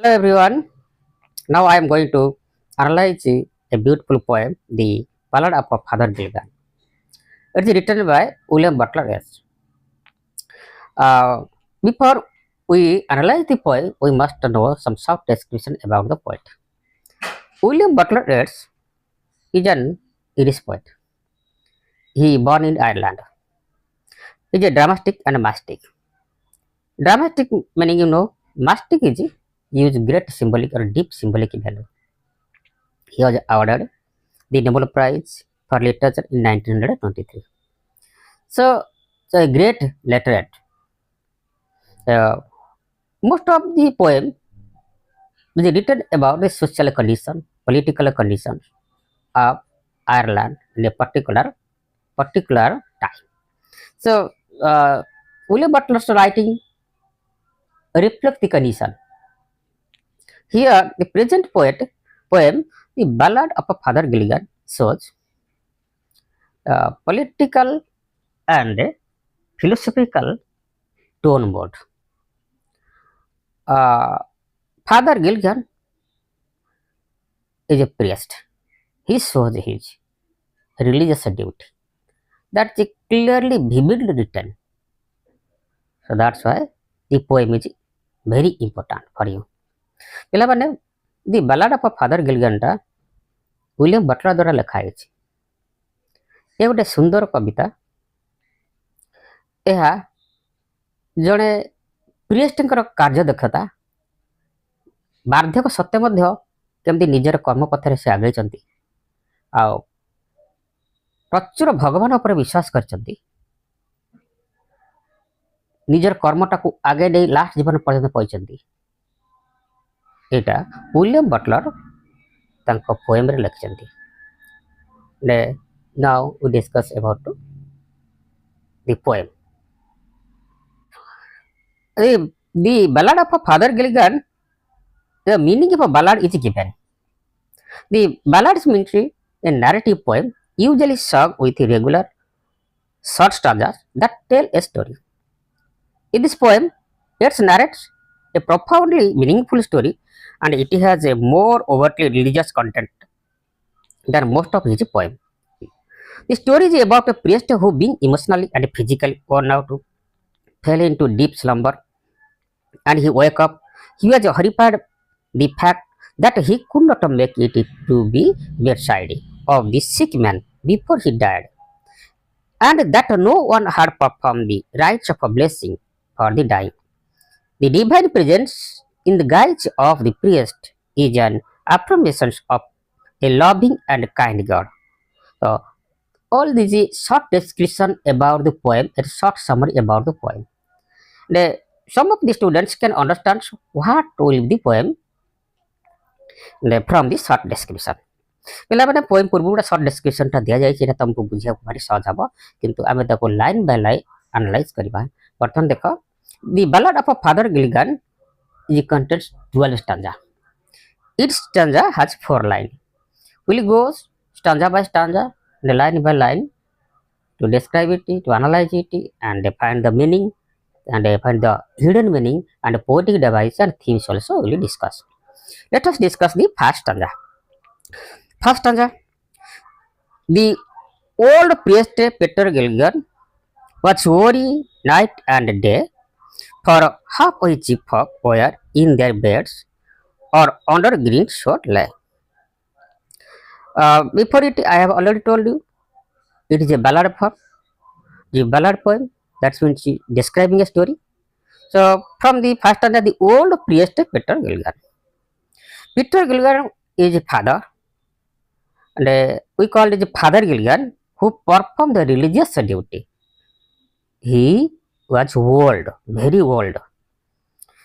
Hello everyone. Now I am going to analyze a beautiful poem, The Ballad of Father Gilligan. It is written by William Butler Yeats. Before we analyze the poem, we must know some short description about the poet. William Butler Yeats is an Irish poet. He born in Ireland. He is a dramatic and mastic. Dramatic meaning mastic is use great symbolic or deep symbolic value. He was awarded the Nobel Prize for Literature in 1923. So a great literate. Uh, Most of the poem is written about the social condition, political conditions of Ireland in a particular time. So William Butler's writing reflects the condition. Here, the present poem, The Ballad of a Father Gilligan, shows political and philosophical tone mode. Father Gilligan is a priest. He shows his religious duty. That's clearly, vividly written. So that's why the poem is very important for you. ପିଲାମାନେ ଦି ballad of father ଗିଲଗାନଟା William Butler ଦ୍ୱାରା ଲେଖା ହେଇଛି। ଏ ଗୋଟେ ସୁନ୍ଦର କବିତା। ଏହା ଜଣେ ପ୍ରିଏଷ୍ଟଙ୍କର କାର୍ଯ୍ୟଦକ୍ଷତା ବାର୍ଦ୍ଧକ୍ୟ ସତ୍ତ୍ୱେ ମଧ୍ୟ କେମିତି ନିଜର କର୍ମପଥରେ ସେ ଆଗେଇଛନ୍ତି ଆଉ ପ୍ରଚୁର ଭଗବାନ ଉପରେ ବିଶ୍ୱାସ କରିଛନ୍ତି। ନିଜର କର୍ମଟାକୁ ଆଗେଇ ନେଇ ଲାଷ୍ଟ ଜୀବନ ପର୍ଯ୍ୟନ୍ତ ପହଞ୍ଚିଛନ୍ତି। ଏଇଟା ୱିଲିୟମ ବଟଲର ତାଙ୍କ ପୋଏମରେ ଲେଖିଛନ୍ତି। Now we discuss about the poem. The Ballad of Father Gilligan, the meaning of a ballad is given. The ballad is meant to a narrative poem usually sung with regular short stanzas that tell a story. In this poem, it narrates a profoundly meaningful story and it has a more overtly religious content than most of his poems. The story is about a priest who, being emotionally and physically worn out, fell into deep slumber and he woke up. He was horrified the fact that he could not make it to be bedside of the sick man before he died, and that no one had performed the rites of a blessing for the dying. The divine presence in the guise of the priest is an affirmation of a loving and kind God. So, all this is short description about the poem and short summary about the poem. Some of the students can understand what will be the poem from the short description. ପିଲାମାନେ poem ପୂର୍ବରୁ ଗୋଟେ short ଡେସ୍କ୍ରିପସନଟା ଦିଆଯାଇଛି, ଏଇଟା ତମକୁ ବୁଝିବାକୁ ଭାରି ସହଜ ହେବ, କିନ୍ତୁ ଆମେ ତାକୁ ଲାଇନ୍ ବାଇ ଲାଇନ୍ ଆନାଲାଇଜ୍ କରିବା। ବର୍ତ୍ତମାନ ଦେଖ, the ballad of Father Gilligan is contains 12 stanza. Each stanza has 4 lines. We'll go stanza by stanza and line by line to describe it, to analyze it, and find the meaning, and find the hidden meaning and poetic device and themes also we'll discuss. Let us discuss the first stanza. First stanza. The old priest Peter Gilligan was worried night and day, for half his folk were in their beds or under green short lay. Before it, I have already told you, it is a ballad form, the ballad poem. That means describing a story. So, from the first stanza, the old priest Peter Gilligan. Peter Gilligan is a father, and we call it Father Gilligan, who performed the religious duty. He was old, very old.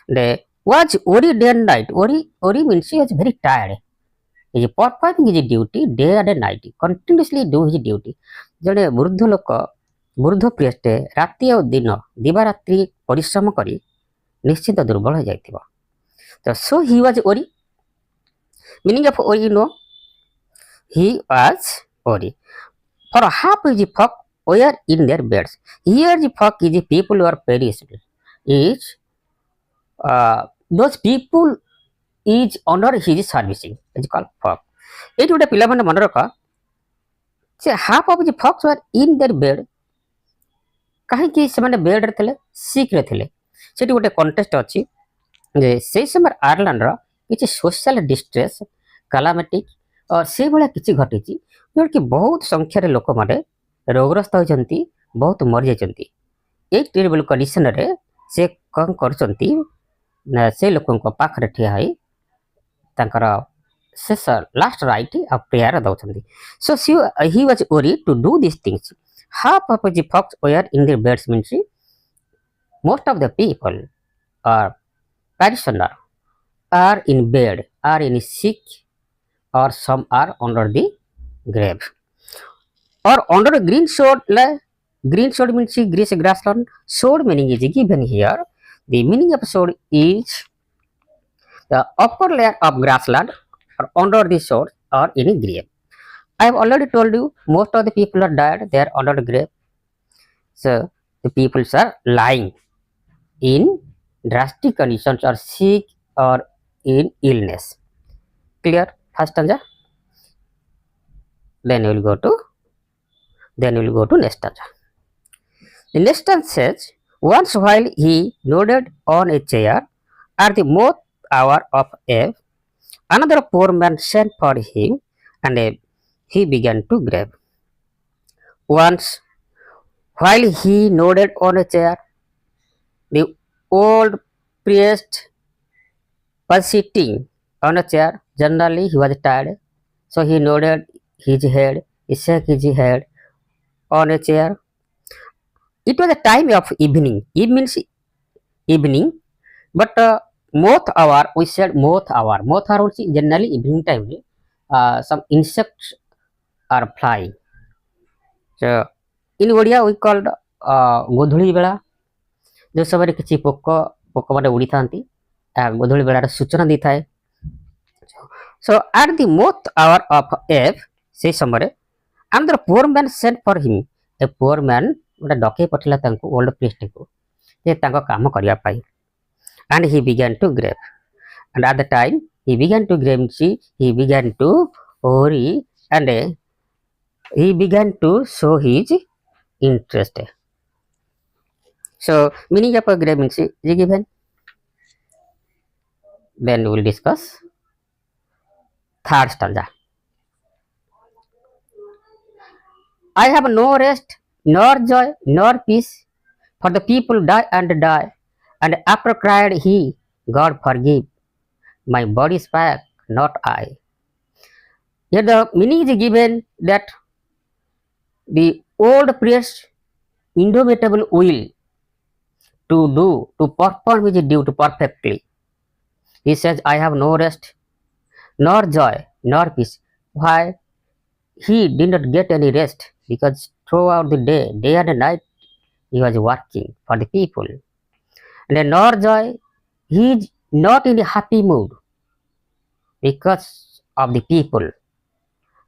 And was worried day and night. Worry means he was very tired. He is performing his duty day and night, continuously do his duty. जड़े वृद्ध लोक वृद्ध प्रियस्ट राति और दिन दिवारात्रि परिश्रम करी निश्चित दुर्बल हो जाइथिबो। तो सो ही वाज ओरी, मीनिंग ऑफ ओरी no, he was worried. For half his folk were in their beds. Here the folk is the people who are perished. Is those people is under his servicing is called fox. ଏଇଠି ଗୋଟେ ପିଲାମାନେ ମନେ ରଖ ଯେ half of the fox were in their bed. କାହିଁକି ସେମାନେ ବେଡ୍ରେ ଥିଲେ ସିକ୍ରେ ଥିଲେ। ସେଠି ଗୋଟେ କଣ୍ଟେଷ୍ଟ ଅଛି ଯେ ସେଇ ସମୟରେ ଆୟାରଲାଣ୍ଡର କିଛି ସୋସିଆଲ ଡିଷ୍ଟ୍ରେସ୍ କାଲାମେଟିକ୍ ସେଇଭଳିଆ କିଛି ଘଟିଛି ଯେଉଁଟାକି ବହୁତ ସଂଖ୍ୟାରେ ଲୋକମାନେ ରୋଗଗ୍ରସ୍ତ ହୋଇଛନ୍ତି, ବହୁତ ମରିଯାଇଛନ୍ତି। ଏଇ ଟେରିବଲ୍ କଣ୍ଡିସନରେ ସେ କ'ଣ କରୁଛନ୍ତି ନା ସେ ଲୋକଙ୍କ ପାଖରେ ଠିଆ ହୋଇ ତାଙ୍କର ଶେଷ ଲାଷ୍ଟ ରାଇଟ୍ ଆଉ ପ୍ରେୟାର ଦେଉଛନ୍ତି। So he was worry to do this things. Half of the fox were in their beds means most of the people or parishioner are in bed, are in sick, or some are under the grave or under a green sword. Green sword means grease grassland. Sword meaning is given here. The meaning of sword is the upper layer of grassland or under the sword or in a grave. I have already told you most of the people are died, they are under the grave. So the people are lying in drastic conditions or sick or in illness. Clear? First stanza. Then we will go to next stanza. The next stanza says, once while he nodded on a chair at the moth hour of eve, another poor man sent for him, and he began to grave. Once while he nodded on a chair, the old priest was sitting on a chair. Generally, he was tired, so he nodded his head, he shook his head on a chair. It was a time of evening. It means evening, but moth hour, we said moth hour. Moth hour also generally evening time. Some insects are flying. So in Odia we called ଗୋଧୂଳି ବେଳା, ଯେଉଁ ସମୟରେ କିଛି ପୋକମାନେ ଉଡ଼ିଥାନ୍ତି, ଗୋଧୂଳି ବେଳାର ସୂଚନା ଦେଇଥାଏ। So at the moth hour of eve, ସେଇ ସମୟରେ another poor man sent for him. A poor man ଗୋଟେ ଡକେଇ ପଠେଇଲା ତାଙ୍କୁ ଓଲ୍ଡ ପ୍ରିଷ୍ଟକୁ ଯେ ତାଙ୍କ କାମ କରିବା ପାଇଁ। And he began to grave. And at the time he began to grave, he began to worry and he began to show his interest. So meaning of a grave means is given. Then we will discuss third stanza. I have no rest, nor joy, nor peace, for the people die and die. And after cried he, God forgive, my body spake, not I. Here the meaning is given that the old priest indomitable will to perform his duty perfectly. He says, I have no rest, nor joy, nor peace. Why? He did not get any rest because throughout the day and night, he was working for the people. And nor joy, he is not in a happy mood because of the people.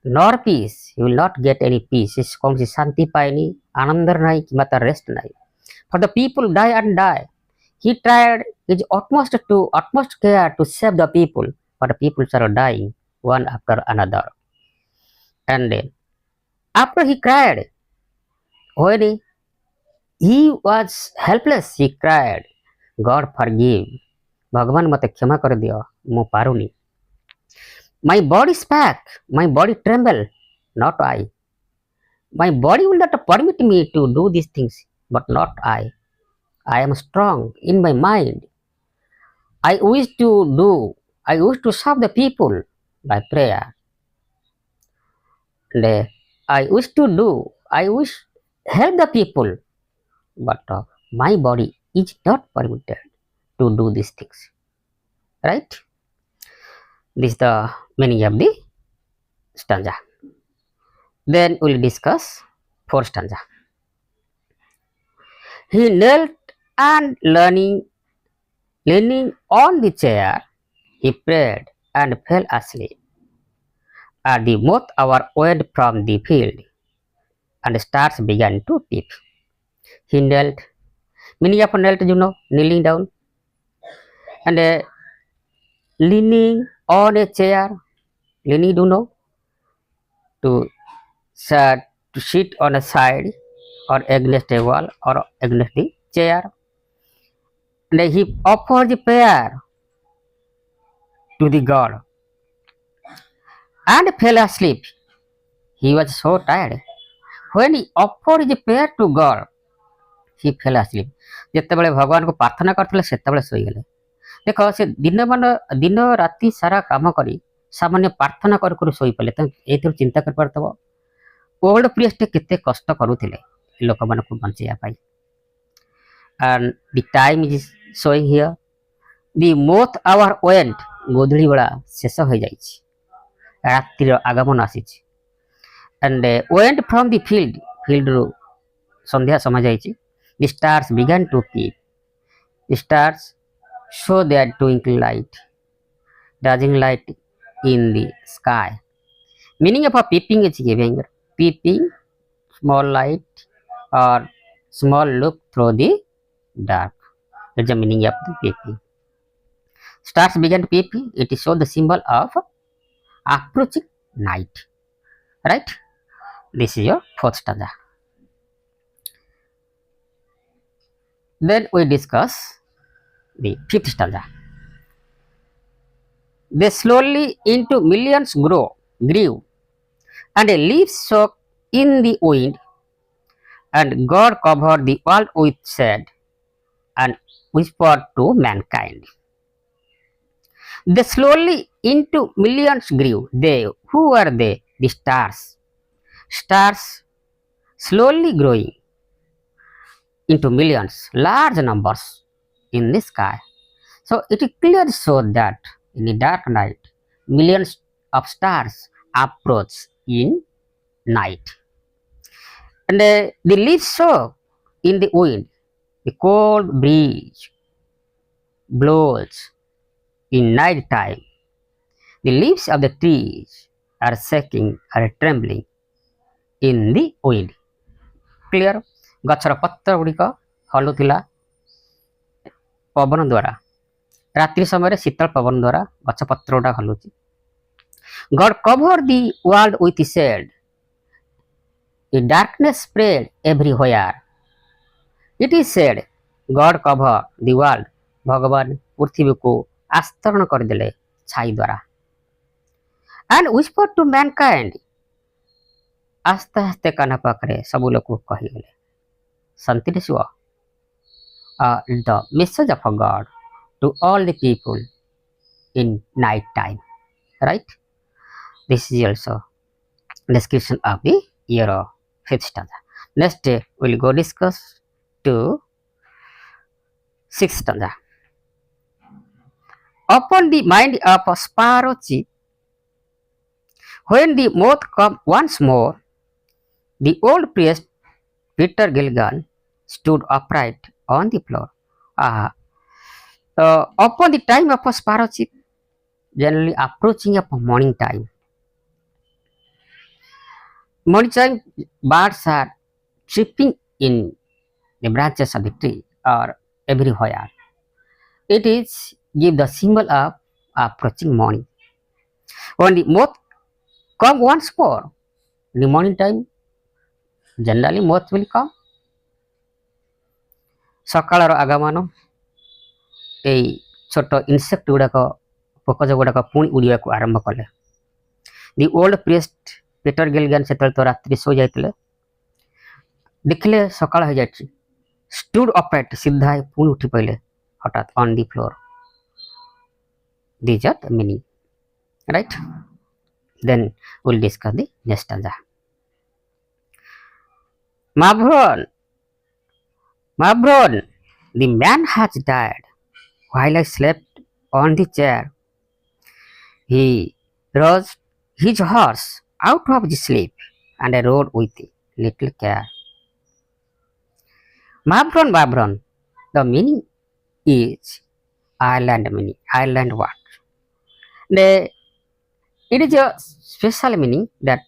Nor peace, he will not get any peace. It's called Shanti Paini, Anandar Nai, Mata rest Nai. For the people die and die. He tried his utmost care to save the people, but the people are dying one after another. And then, after he cried, when he was helpless, he cried, God forgive. Bhagavan mate kshama kar diyo, mu paruni. My body spake, my body tremble, not I. My body will not permit me to do these things, but not I. I am strong in my mind. I wish to serve the people by prayer. And I wish help the people, but my body is not permitted to do these things. Right? This is the meaning of the stanza. Then we will discuss fourth stanza. He knelt and leaning on the chair, he prayed and fell asleep. At the moth hour went from the field, and stars began to peep. He knelt. Meaning of knelt, kneeling down. And leaning on a chair. Leaning, do you know? To, to sit on a side or against a wall or against the chair. And he offered the prayer to the God and fell asleep. He was so tired. When he offered the prayer to God, he fell asleep. ଯେତେବେଳେ ଭଗବାନଙ୍କୁ ପ୍ରାର୍ଥନା କରିଥିଲେ ସେତେବେଳେ ଶୋଇଗଲେ। ଦେଖ ସେ ଦିନ ରାତି ସାରା କାମ କରି ସାମାନ୍ୟ ପ୍ରାର୍ଥନା କରୁ କରୁ ଶୋଇପଡ଼ିଲେ। ତ ଏଇଥିରୁ ଚିନ୍ତା କରିପାରୁଥିବ ଓଲ୍ଡ ପ୍ରିଏଷ୍ଟ କେତେ କଷ୍ଟ କରୁଥିଲେ ଲୋକମାନଙ୍କୁ ବଞ୍ଚେଇବା ପାଇଁ। and the time is showing here the moth hour went ଗୋଧୂଳି ବେଳା ଶେଷ ହୋଇଯାଇଛି, ରାତ୍ରିର ଆଗମନ ଆସିଛି। and went from the fieldରୁ ସନ୍ଧ୍ୟା ସମୟ ଯାଇଛି। the stars began to peep, the stars show their twinkling light, dazzling light in the sky. Meaning of a peeping is giving peeping, small light or small look through the dark. That's the meaning of the peeping. Stars began to peep. It is show the symbol of approaching night. Right? This is your fourth stanza. Then we discuss the fifth stanza. They slowly into millions grew, and a leaf shook in the wind, and God covered the world with shade and whispered to mankind. They slowly into millions grew. They, who are they? The stars. Stars slowly growing into millions, large numbers in the sky. So it clearly shows that in the dark night, millions of stars approach in night. And the leaves show in the wind, the cold breeze blows in night time. The leaves of the trees are shaking, are trembling in the wind. Clear? ଗଛର ପତ୍ର ଗୁଡ଼ିକ ହଲୁଥିଲା ପବନ ଦ୍ୱାରା। ରାତ୍ରି ସମୟରେ ଶୀତଳ ପବନ ଦ୍ୱାରା ଗଛ ପତ୍ର ଗୁଡ଼ା ହଲୁଛି। God covered the world with his shade. The darkness spread everywhere. It is said, God covered the world. ଭଗବାନ ପୃଥିବୀକୁ ଆସ୍ତରଣ କରିଦେଲେ ଛାଇ ଦ୍ୱାରା। And whispered to mankind. ଆସ୍ତେ ଆସ୍ତେ କାନ ପାଖରେ ସବୁ ଲୋକକୁ କହିଗଲେ। ଶାନ୍ତିରେ ଶୁଅ। The message of God to all the people in night time. Right? This is also description of the year of fifth stanza. Next we'll go discuss to sixth stanza. Upon the mind of a sparrow chief, when the moth come once more, the old priest Peter Gilligan stood upright on the floor. Upon the time of a sparrow chief, generally approaching of morning time. Morning time, birds are chirping in the branches of the tree or everywhere. It is give the symbol of approaching morning. When the moth come once more, in the morning time, generally moth will come. ସକାଳର ଆଗମନ, ଏଇ ଛୋଟ insect ଗୁଡ଼ାକ ପୋକଜ ଗୁଡ଼ାକ ପୁଣି ଉଡ଼ିବାକୁ ଆରମ୍ଭ କଲେ। ଦି old ପ୍ରିଏଷ୍ଟ Peter ଗିଲଗାନ ସେତେବେଳେ ତ ରାତ୍ରି ଶୋଇଯାଇଥିଲେ, ଦେଖିଲେ ସକାଳ ହେଇଯାଇଛି। ଷ୍ଟୁଡ୍ ଅପରାଇଟ୍, ସିଧା ପୁଣି ଉଠି ପଡ଼ିଲେ ହଠାତ୍ on the floor. These are the meaning. Right? Then we'll discuss the next stanza. Mavron, the man has died while I slept on the chair. He rose his horse out of the sleep and I rode with little care. Mavron, the meaning is island meaning. Island what? It is a special meaning that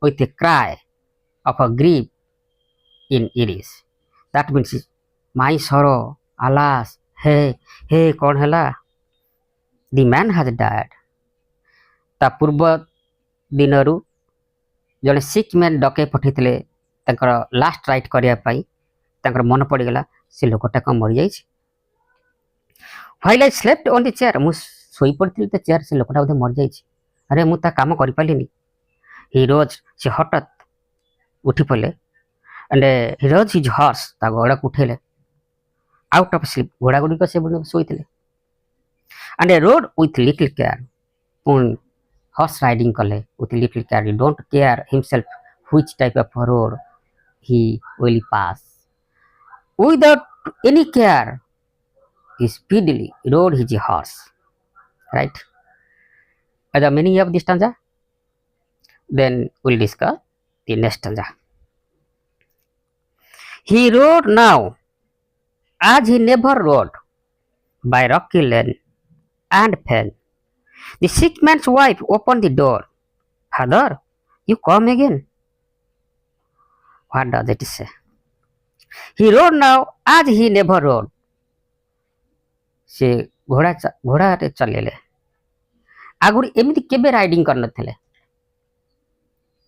with a cry of a grief in Iris. That means my sorrow, alas, hey, କଣ ହେଲା? ଦି man has died. ତା ପୂର୍ବ ଦିନରୁ ଜଣେ Sikh man ଡକେଇ ପଠାଇଥିଲେ ତାଙ୍କର last right କରିବା ପାଇଁ। ତାଙ୍କର ମନେ ପଡ଼ିଗଲା ସେ ଲୋକଟା କ'ଣ ମରିଯାଇଛି। While I slept on the chair, ମୁଁ ଶୋଇପଡ଼ିଥିଲି ତ ଚେୟାର, ସେ ଲୋକଟା ବୋଧେ ମରିଯାଇଛି। ଆରେ ମୁଁ ତା କାମ କରିପାରିଲିନି। ହି ରୋଜ୍, ସେ ହଠାତ୍ ଉଠି ପଡ଼ିଲେ। And he rode his horse, ତା ଘୋଡ଼ାକୁ ଉଠେଇଲେ। ଆଉଟ୍ ଅଫ୍ ସ୍ଲିପ୍, ଘୋଡ଼ା ଗୁଡ଼ିକ ସେ ଶୋଇଥିଲେ। And road with little care, ପୁଣି ହର୍ସ ରାଇଡିଂ କଲେ with little care. Hi don't care himself which type of road he will pass. Without any care, he speedily rode his horse. Right? The meaning of this stanza. Then we'll discuss the next stanza. He rode now, as he never rode, by rocky lane and fen. The sick man's wife opened the door. Father, you come again. What does it say? He rode now, as he never rode. ସେ ଘୋଡ଼ାରେ ଚଲେଇଲେ। ଆଗରୁ ଏମିତି କେବେ riding କରିନଥିଲେ।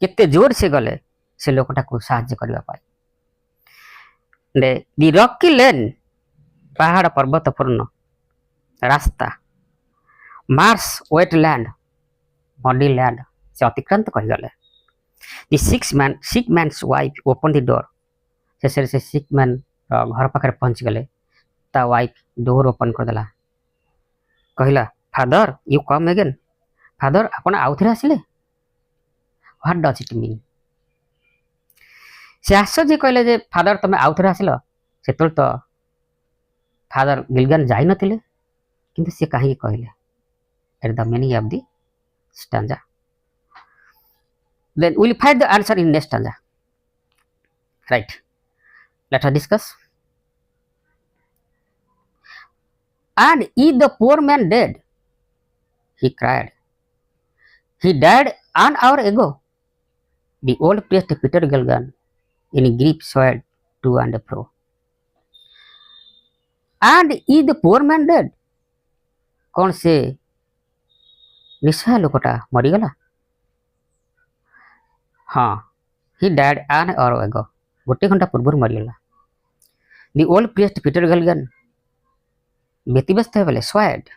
କେତେ ଜୋର ସେ ଗଲେ ସେ ଲୋକଟାକୁ ସାହାଯ୍ୟ କରିବା ପାଇଁ। ଦି ରକି ଲେନ୍, ପାହାଡ଼ ପର୍ବତପୂର୍ଣ୍ଣ ରାସ୍ତା, ମାର୍ସ ୱେଟ୍ ଲ୍ୟାଣ୍ଡ, ମଡି ଲ୍ୟାଣ୍ଡ ସେ ଅତିକ୍ରାନ୍ତ କରିଗଲେ। ଦି ସିକ୍ ମ୍ୟାନ୍ସ ୱାଇଫ୍ ଓପନ୍ ଦି ଡୋର୍, ଶେଷରେ ସେ ସିକ୍ ମ୍ୟାନ୍ ଘର ପାଖରେ ପହଞ୍ଚିଗଲେ। ତା ୱାଇଫ୍ ଡୋର୍ ଓପନ୍ କରିଦେଲା। କହିଲା, father you come again. Father ଆପଣ ଆଉଥରେ ଆସିଲେ। What does it mean? ସେ ଆଶ୍ଚର୍ଯ୍ୟ କହିଲେ ଯେ ଫାଦର ତମେ ଆଉଥରେ ଆସିଲ। ସେତେବେଳେ ତ ଫାଦର ଗିଲଗାନ୍ ଯାଇନଥିଲେ, କିନ୍ତୁ ସେ କାହିଁକି କହିଲେ? At the meaning of the stanza. Then we'll find the answer in next stanza. Right. Let us discuss. And is the poor man dead? He cried. He died an hour ago. The old priest Peter Gilligan in grief swayed to and fro. And is the poor man dead? कौन से निस्सहाय लोकटा मरीगला? हाँ, he died an hour ago. गोटे घंटा पूर्व मरीगला। The old priest Peter Gilligan व्यतिव्यस्त हो गले, swayed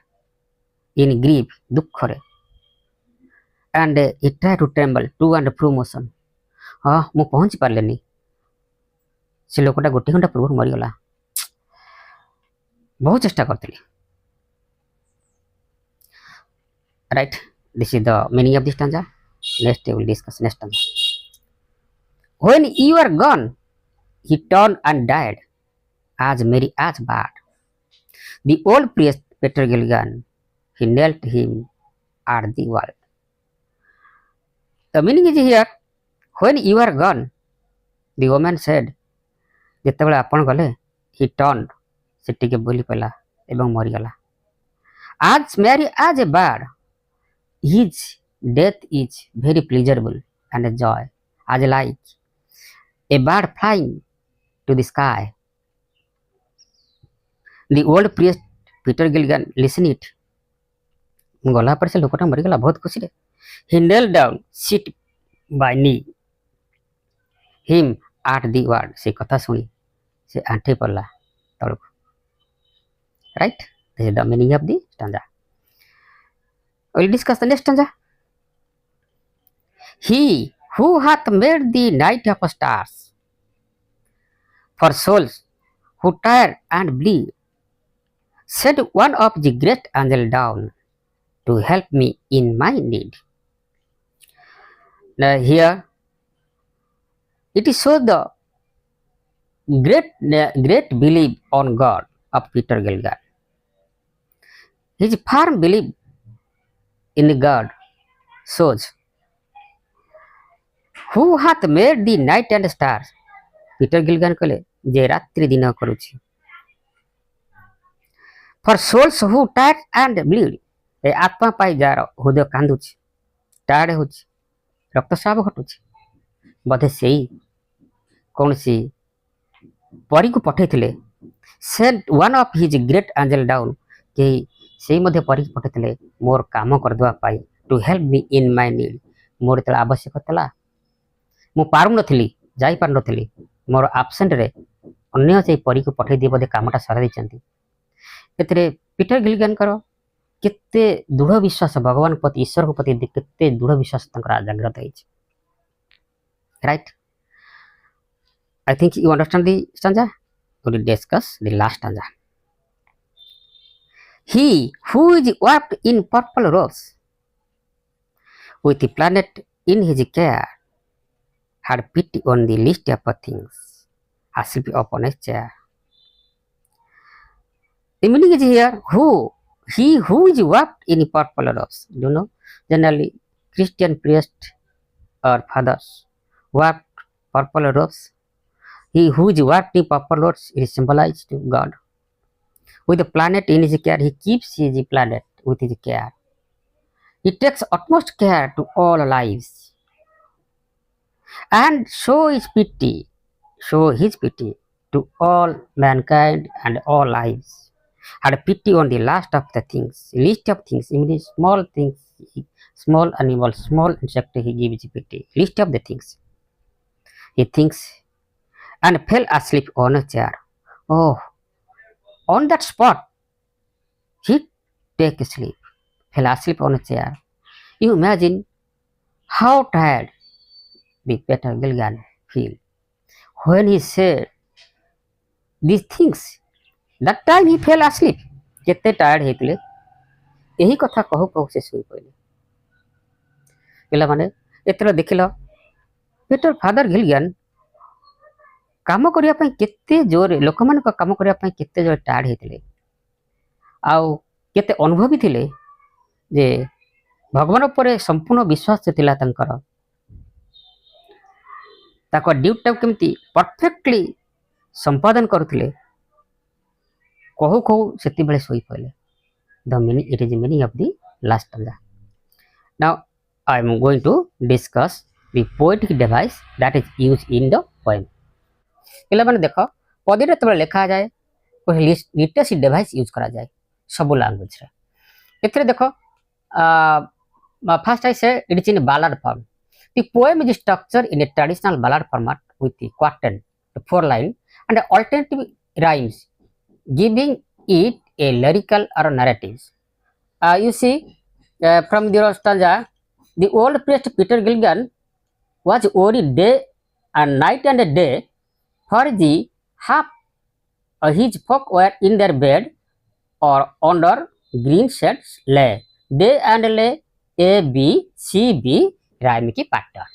in grief, दुखरे, and he tried to tremble to and fro motion. हाँ, मु पहुंच पारलेनी। से लोकटा गोटे घंटा पूर्व मरीगला। बहुत चेष्टा करथिली। Right, this is the meaning of this stanza. Next we will discuss next stanza. When you are gone, he turned and died, as merry as bad. The old priest Peter Gilligan, he knelt him at the wall. The meaning is here, when you are gone, the woman said, ଯେତେବେଳେ ଆପଣ ଗଲେ, he turned, ସେ ଟିକେ ବୁଲି ପଡ଼ିଲା ଏବଂ ମରିଗଲା। As merry as a bird, his death is very pleasurable and a joy, as like a bird flying to the sky. The old priest Peter Gilligan listened it. ଗଲା ପରେ ସେ ଲୋକଟା ମରିଗଲା ବହୁତ ଖୁସିରେ। He knelt down, sit by knee him at the word. ସେ କଥା ଶୁଣି ସେ ଆଣ୍ଠେଇ ପଡ଼ିଲା ତଳକୁ। Right? This is the meaning of the stanza. We'll discuss the next stanza. He who hath made the night of stars for souls who tire and bleed, sent one of the great angel down to help me in my need. Now here it is shows the great belief on God of Peter Gilligan. His firm belief in God shows who hath made the night and stars. Peter Gilligan कहले जे रात्रि दिन करूछि। For souls who tire and bleed, ए आत्मा पाई jar हृदय कांदुछि, tired होछि, रक्तस्राव घटुछि। बोधे सेई कौनसी परी को पठेइथिले, sent one of his great angel down, कि ସେଇ ମଧ୍ୟ ପରୀକ୍ଷା ପଠାଇଥିଲେ ମୋର କାମ କରିଦେବା ପାଇଁ, ଟୁ ହେଲ୍ପ ମି ଇନ୍ ମାଇ ନିଡ୍। ମୋର ଯେତେବେଳେ ଆବଶ୍ୟକ ଥିଲା, ମୁଁ ପାରୁନଥିଲି, ଯାଇପାରୁନଥିଲି, ମୋର ଆବସେଣ୍ଟରେ ଅନ୍ୟ ସେଇ ପରୀକୁ ପଠାଇ ଦେଇ ବୋଧେ କାମଟା ସରାଇ ଦେଇଛନ୍ତି। ଏଥିରେ ପିଟର ଗିଲିଗାନଙ୍କର କେତେ ଦୃଢ଼ ବିଶ୍ୱାସ ଭଗବାନ ପ୍ରତି, ଈଶ୍ୱରଙ୍କ ପ୍ରତି କେତେ ଦୃଢ଼ ବିଶ୍ୱାସ ତାଙ୍କର ଜାଗ୍ରତ ହେଇଛି। Right, I think you understand the stanza. We will discuss the last stanza. He who is wrapped in purple robes, with the planet in his care, had pity on the least of things, asleep upon a chair. The meaning is here, he who is wrapped in purple robes. Do you know? Generally, Christian priests or fathers wrapped purple robes. He who is wrapped in purple robes is symbolized to God. With the planet in his care, he keeps his planet with his care. He takes utmost care to all lives, and show his pity to all mankind and all lives. Had pity on the last of the things, least of things, means small things, small animals, small insect, he gives pity. Least of the things, he thinks, and fell asleep on a chair. Oh, on that spot, he take sleep, fell asleep on a chair. You imagine how tired the Peter Gilligan feel when he said these things. That time he fell asleep. କେତେ tired ହେଇଥିଲେ, ଏହି କଥା କହୁ କହୁ ସେ ଶୋଇପଡ଼ିଲେ। ପିଲାମାନେ, ଏଥର ଦେଖିଲ ପିଟର ଫାଦର ଗିଲିଗାନ କାମ କରିବା ପାଇଁ କେତେ ଜୋରରେ, ଲୋକମାନଙ୍କ କାମ କରିବା ପାଇଁ କେତେ ଜୋରରେ ଟାୟାର୍ଡ ହେଇଥିଲେ, ଆଉ କେତେ ଅନୁଭବୀ ଥିଲେ ଯେ ଭଗବାନ ଉପରେ ସମ୍ପୂର୍ଣ୍ଣ ବିଶ୍ୱାସ ଥିଲା ତାଙ୍କର। ତାଙ୍କ ଡ୍ୟୁଟିଟାକୁ କେମିତି ପରଫେକ୍ଟଲି ସମ୍ପାଦନ କରୁଥିଲେ, କହୁ କହୁ ସେତିବେଳେ ଶୋଇପଡ଼ିଲେ। It is the meaning of the last stanza. Now I am going to discuss the poetic device that is used in the poem. ପିଲାମାନେ ଦେଖ, ପଦ୍ୟରେ ଯେତେବେଳେ ଲେଖାଯାଏ ଲିଟରେସି ଡିଭାଇସ୍ ୟୁଜ୍ କରାଯାଏ ସବୁ ଲାଙ୍ଗୁଏଜରେ। ଏଥିରେ ଦେଖ, first I say it is in ballad form. The poem is structured in a traditional ballad format with the quartet, the 4 line, and alternative rhymes, giving it a lyrical or narratives. You see, from the stanza, the old priest Peter Gilligan was worried day and night and day, for the half his folk were in their bed or under green shades lay, day and lay, A B C B rhyme की pattern.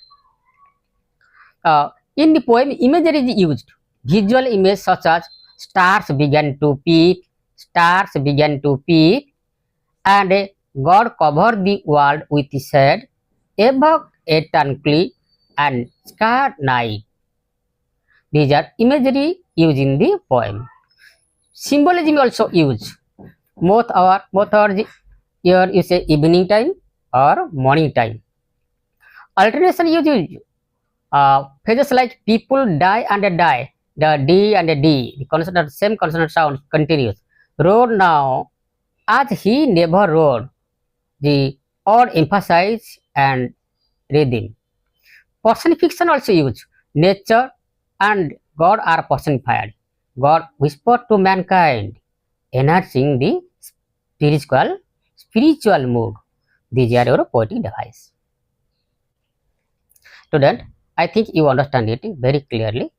In the poem, imagery is used. Visual image such as stars began to peep, and God covered the world with the shade, above a tranquil and scarred night. These are imagery used in the poem. Symbolism also used. Both are here you say evening time or morning time. Alternation used. Phrases like people die and die, the D and the D, the consonant, same consonant sound continues. Rode now, as he never rode, the odd emphasis and rhythm. Personification also used. Nature and God are personified. God whispered to mankind, enhancing the spiritual mood. These are your poetic device. Student, I think you understand it very clearly.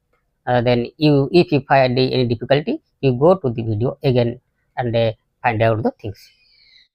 Then if you find any difficulty, you go to the video again and find out the things.